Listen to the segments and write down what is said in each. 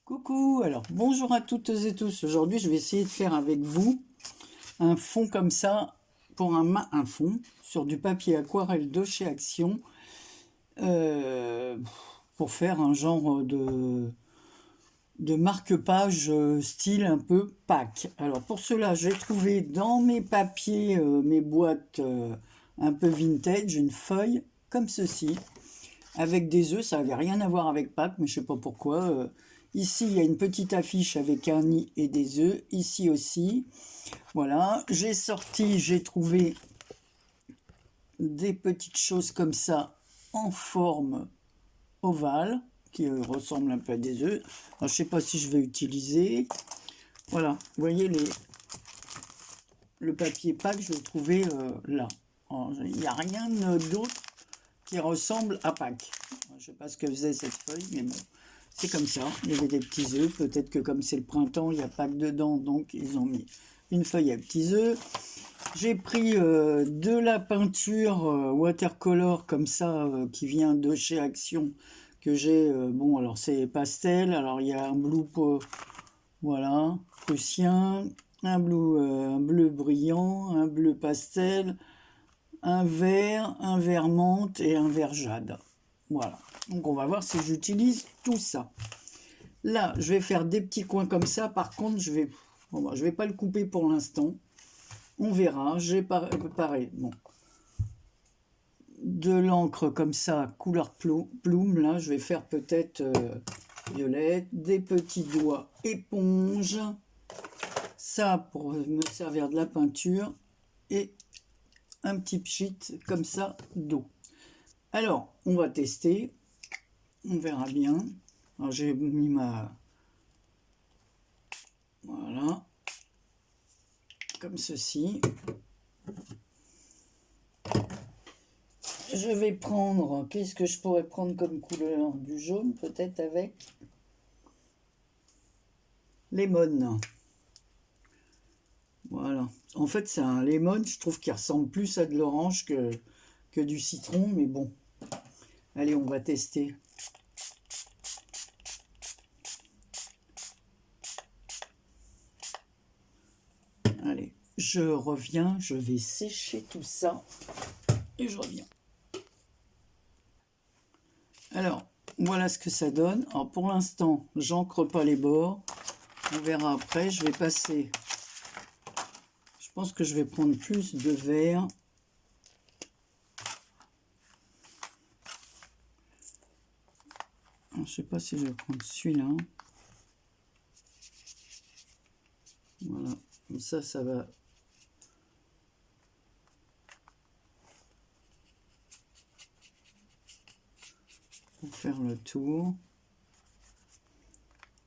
Coucou, alors bonjour à toutes et tous. Aujourd'hui, je vais essayer de faire avec vous un fond comme ça pour un fond sur du papier aquarelle de chez Action euh, pour faire un genre de marque-page style un peu Pâques. Alors pour cela, j'ai trouvé dans mes papiers, mes boîtes un peu vintage, une feuille comme ceci avec des œufs. Ça n'avait rien à voir avec Pâques, mais je sais pas pourquoi. Ici, il y a une petite affiche avec un nid et des œufs. Ici aussi. Voilà. J'ai trouvé des petites choses comme ça en forme ovale qui ressemblent un peu à des œufs. Alors, je sais pas si je vais utiliser. Voilà. Vous voyez le papier Pâques, je l'ai trouvé là. Il n'y a rien d'autre qui ressemble à Pâques. Je sais pas ce que faisait cette feuille, mais bon, c'est comme ça. Il y avait des petits œufs. Peut-être que comme c'est le printemps, il n'y a Pâques dedans, donc ils ont mis une feuille à petits œufs. J'ai pris de la peinture watercolor comme ça, qui vient de chez Action, que j'ai. Bon, alors c'est pastel. Alors il y a un bleu, voilà, prussien, un bleu brillant, un bleu pastel, un vert menthe et un vert jade. Voilà. Donc on va voir si j'utilise tout ça. Là, je vais faire des petits coins comme ça. Par contre, je vais pas le couper pour l'instant. On verra. J'ai préparé de l'encre comme ça, couleur plume. Là, je vais faire peut-être violette, des petits doigts éponge. Ça pour me servir de la peinture et un petit pchit comme ça d'eau. Alors, on va tester. On verra bien. Alors, j'ai mis voilà. Comme ceci. Je vais prendre... Qu'est-ce que je pourrais prendre comme couleur? Du jaune, peut-être avec lemon. Voilà. En fait, c'est un lemon, je trouve qu'il ressemble plus à de l'orange que du citron, mais bon. Allez, on va tester. Allez, je reviens, je vais sécher tout ça et je reviens. Alors, voilà ce que ça donne. Alors, pour l'instant, j'encre pas les bords. On verra après. Je vais passer... Je pense que je vais prendre plus de vert. Alors, je sais pas si je vais prendre celui-là. Voilà. Comme ça va... Pour faire le tour.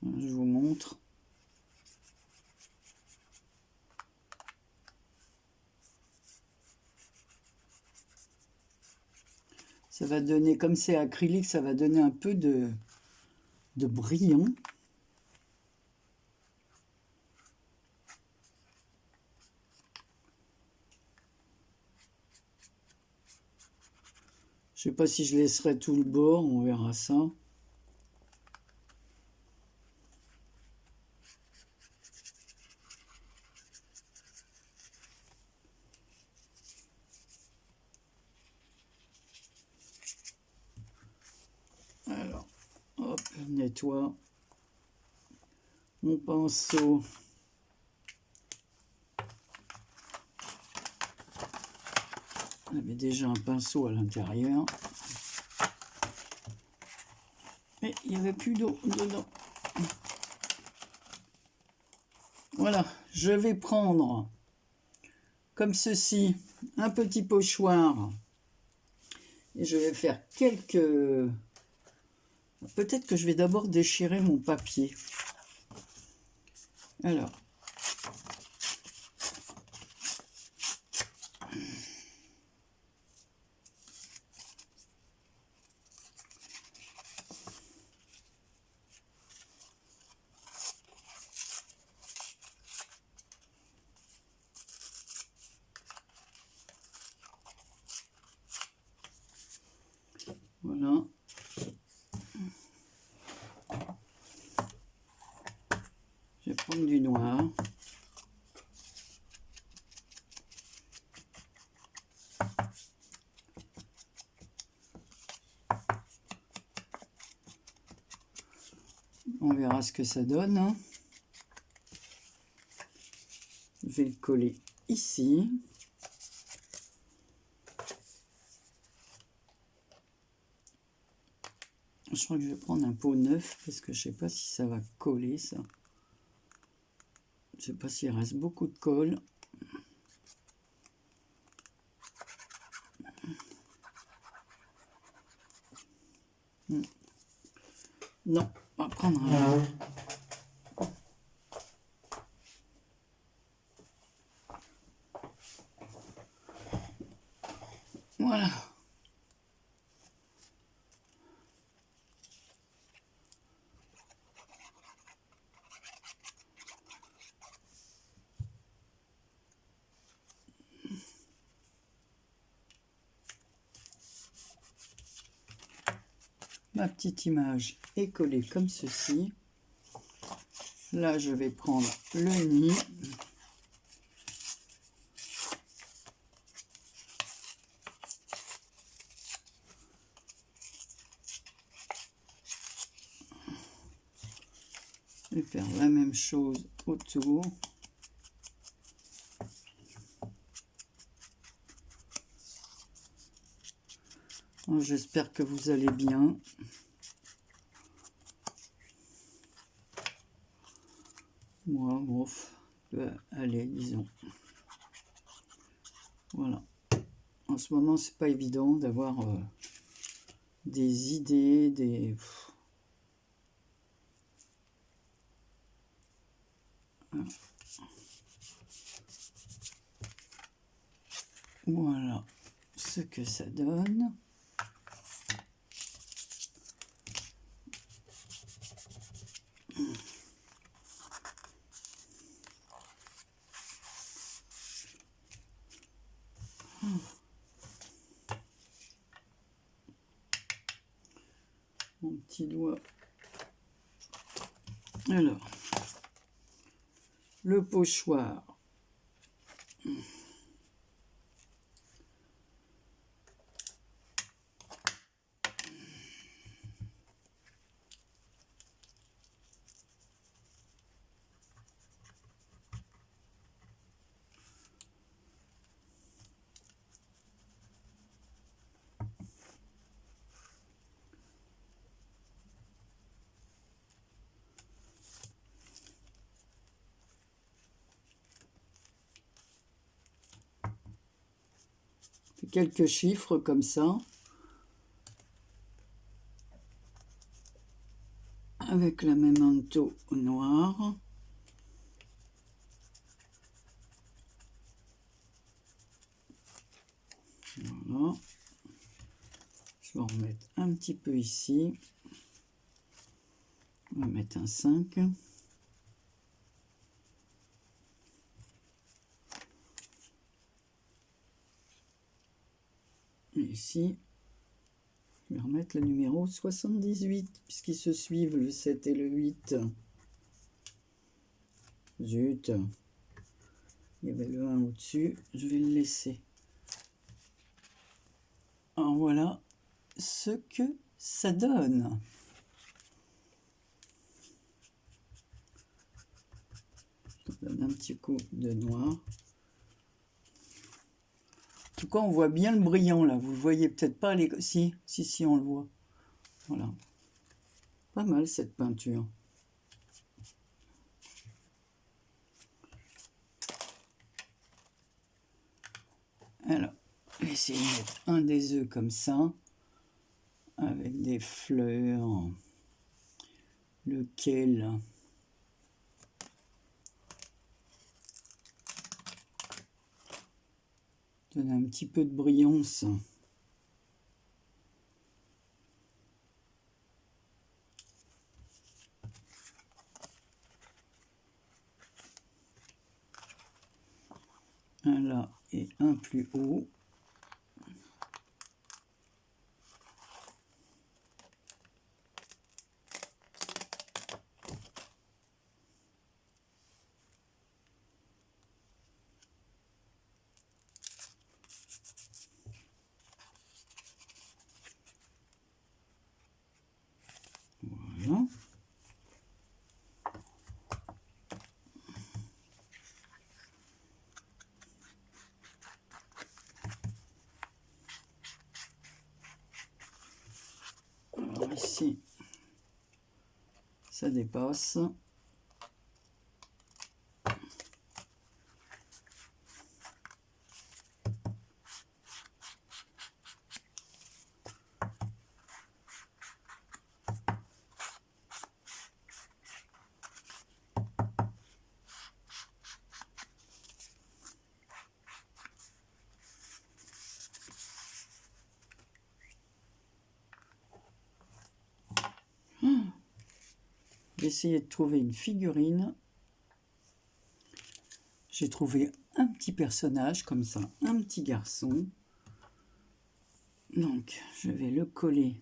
Voilà, je vous montre. Ça va donner, comme c'est acrylique, ça va donner un peu de brillant. Je sais pas si je laisserai tout le bord, on verra ça. Alors, hop, nettoie mon pinceau. J'avais déjà un pinceau à l'intérieur. Mais il n'y avait plus d'eau dedans. Voilà, je vais prendre comme ceci un petit pochoir. Et je vais faire quelques... Peut-être que je vais d'abord déchirer mon papier. Alors. Voilà. prendre du noir. On verra ce que ça donne, hein. Je vais le coller ici. Je crois que je vais prendre un pot neuf parce que je sais pas si ça va coller, ça. Je sais pas s'il reste beaucoup de colle. Non, on va prendre un... Voilà. Ma petite image est collée comme ceci. Là, je vais prendre le nid. Et faire la même chose autour. J'espère que vous allez bien. Moi, bof, allez, disons. Voilà. En ce moment, c'est pas évident d'avoir des idées, des... Voilà ce que ça donne. Mon petit doigt. Alors, le pochoir. Quelques chiffres comme ça, avec la memento noir. Voilà. Je vais en remettre un petit peu ici. On va mettre un 5. Et ici, je vais remettre le numéro 78, puisqu'ils se suivent, le 7 et le 8. Zut, il y avait le 1 au-dessus, je vais le laisser. Alors voilà ce que ça donne. Je donne un petit coup de noir. En tout cas, on voit bien le brillant là. Vous le voyez peut-être pas. Si, on le voit. Voilà. Pas mal cette peinture. Alors, je vais essayer de mettre un des œufs comme ça, avec des fleurs, lequel donne un petit peu de brillance. Un là et un plus haut. Voilà. Alors ici, ça dépasse. J'ai essayé de trouver une figurine. J'ai trouvé un petit personnage comme ça, un petit garçon. Donc, je vais le coller.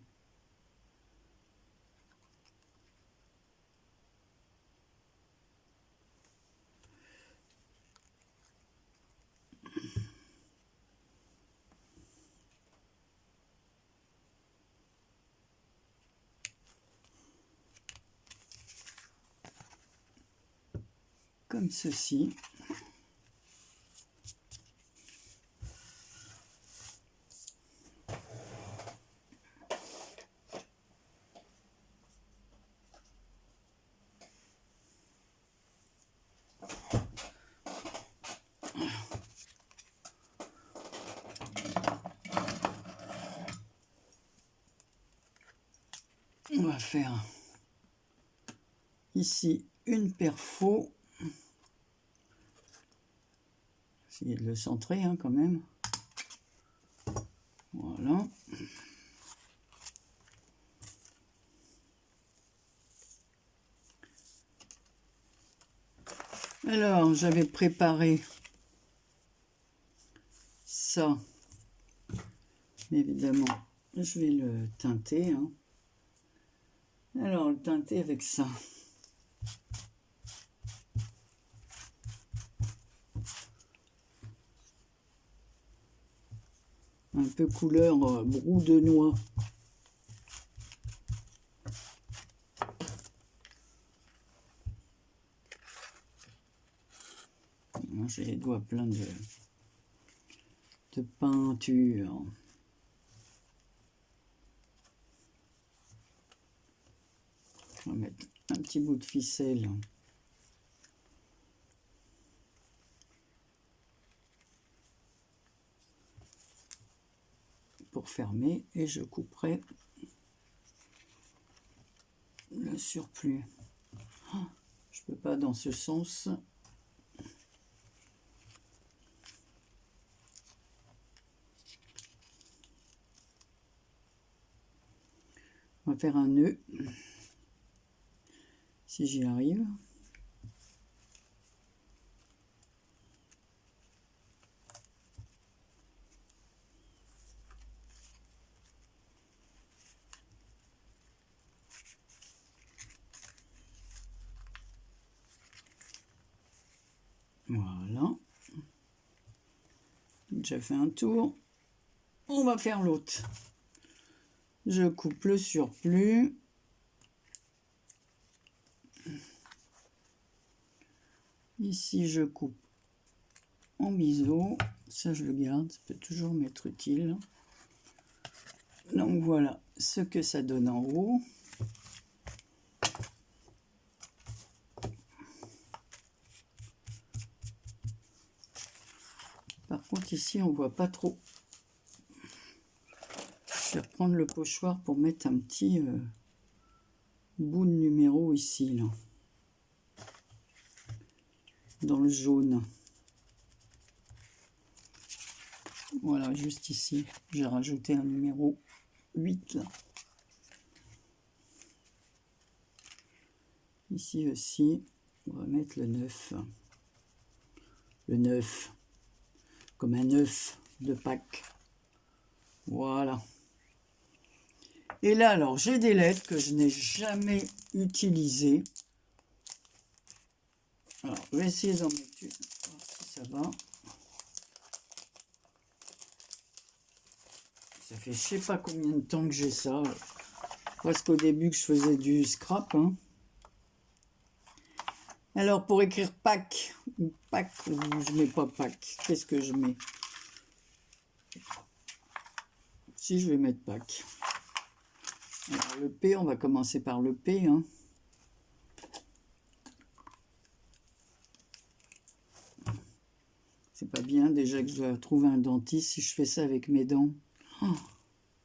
Comme ceci. On va faire ici une perfo. Essayer de le centrer hein, quand même. Voilà. Alors, j'avais préparé ça. Évidemment, je vais le teinter. Hein. Alors, le teinter avec ça. Un peu couleur brou de noix. J'ai les doigts pleins de peinture. On va mettre un petit bout de ficelle. Pour fermer et je couperai le surplus. Oh, je peux pas dans ce sens. On va faire un nœud, si j'y arrive. Voilà. J'ai fait un tour. On va faire l'autre. Je coupe le surplus. Ici, je coupe en biseau. Ça, je le garde. Ça peut toujours m'être utile. Donc, voilà ce que ça donne en haut. Par contre, ici, on voit pas trop. Je vais reprendre le pochoir pour mettre un petit bout de numéro ici, là. Dans le jaune. Voilà, juste ici, j'ai rajouté un numéro 8. Là. Ici aussi, on va mettre le 9. Le 9, comme un œuf de Pâques. Voilà. Et là, alors, j'ai des lettres que je n'ai jamais utilisées. Alors, je vais essayer d'en mettre une, voir si ça va. Ça fait je sais pas combien de temps que j'ai ça. presque au début que je faisais du scrap. Hein. Alors, pour écrire Pâques, ou Pâques, je mets pas Pâques. Qu'est-ce que je mets? Si, je vais mettre Pâques. Alors, le P, on va commencer par le P. Hein. C'est pas bien, déjà que je dois trouver un dentiste si je fais ça avec mes dents. Oh,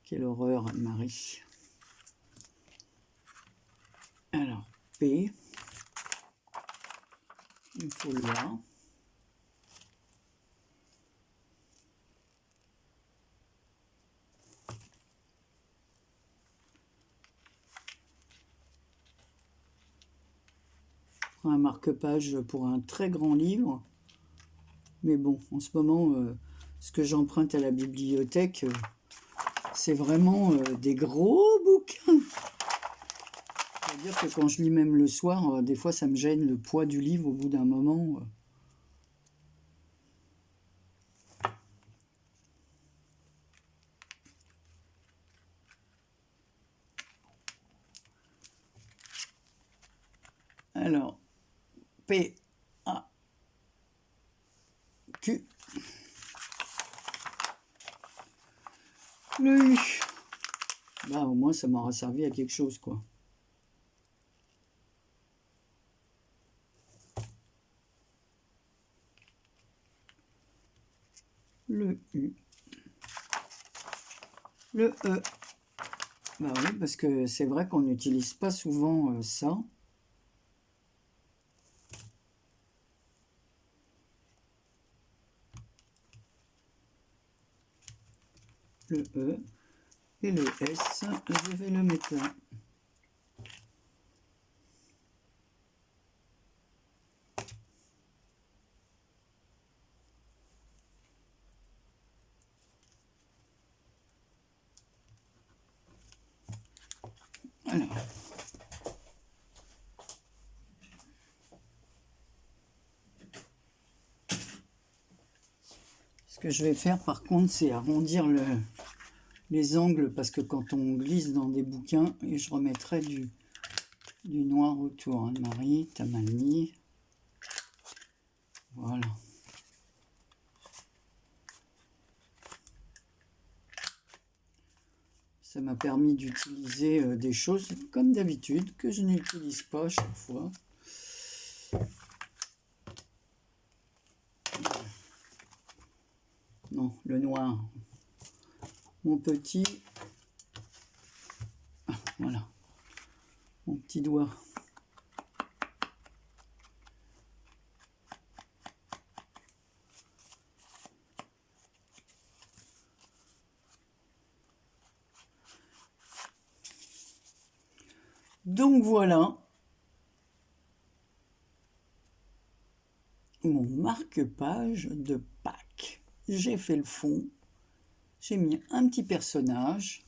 quelle horreur, Anne-Marie. Alors, P. Il me faut là. Un marque-page pour un très grand livre. Mais bon, en ce moment, ce que j'emprunte à la bibliothèque, c'est vraiment des gros bouquins. C'est-à-dire que quand je lis même le soir, des fois ça me gêne le poids du livre au bout d'un moment. Alors, P, A, Q. Le U. Bah, au moins, ça m'aura servi à quelque chose, quoi. Le U. Le E. Bah oui, parce que c'est vrai qu'on n'utilise pas souvent ça. Le E. Et le S, je vais le mettre là. Alors. Ce que je vais faire par contre, c'est arrondir les angles parce que quand on glisse dans des bouquins, et je remettrai du noir autour. Hein, Marie, t'as mal mis. Voilà. Ça m'a permis d'utiliser des choses comme d'habitude que je n'utilise pas à chaque fois. Non, le noir. Mon petit... Ah, voilà. Mon petit doigt. Donc voilà. Mon marque-page de Pâques. J'ai fait le fond. J'ai mis un petit personnage.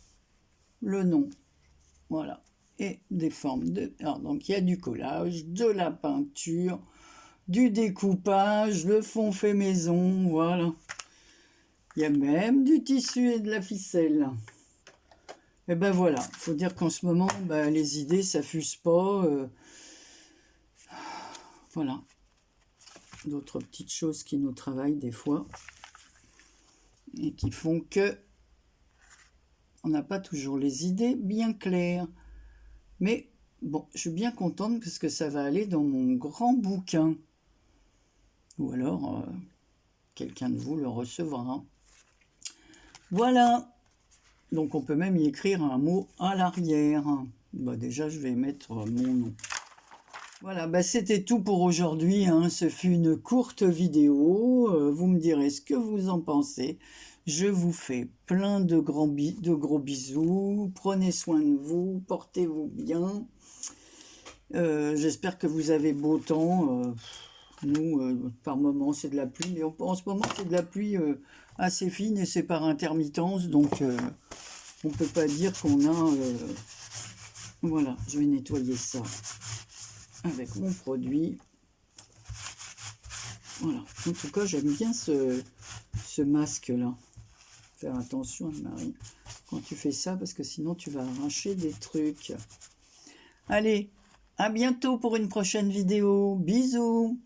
Le nom. Voilà. Et des formes de... Alors, donc, il y a du collage, de la peinture, du découpage, le fond fait maison, voilà. Il y a même du tissu et de la ficelle. Et ben voilà, il faut dire qu'en ce moment, ben, les idées, ça fuse pas. Voilà. D'autres petites choses qui nous travaillent des fois. Et qui font que on n'a pas toujours les idées bien claires. Mais bon, je suis bien contente parce que ça va aller dans mon grand bouquin. Ou alors, quelqu'un de vous le recevra. Voilà. Donc, on peut même y écrire un mot à l'arrière. Bah, déjà, je vais mettre mon nom. Voilà, bah, c'était tout pour aujourd'hui. Hein. Ce fut une courte vidéo. Vous me direz ce que vous en pensez. Je vous fais plein de gros bisous. Prenez soin de vous. Portez-vous bien. J'espère que vous avez beau temps. Nous, par moment, c'est de la pluie. Mais en ce moment, c'est de la pluie assez fine et c'est par intermittence. Donc, on ne peut pas dire qu'on a... Voilà, je vais nettoyer ça avec mon produit. Voilà, en tout cas, j'aime bien ce masque-là. faire attention, Anne-Marie, quand tu fais ça, parce que sinon tu vas arracher des trucs. Allez, à bientôt pour une prochaine vidéo. Bisous!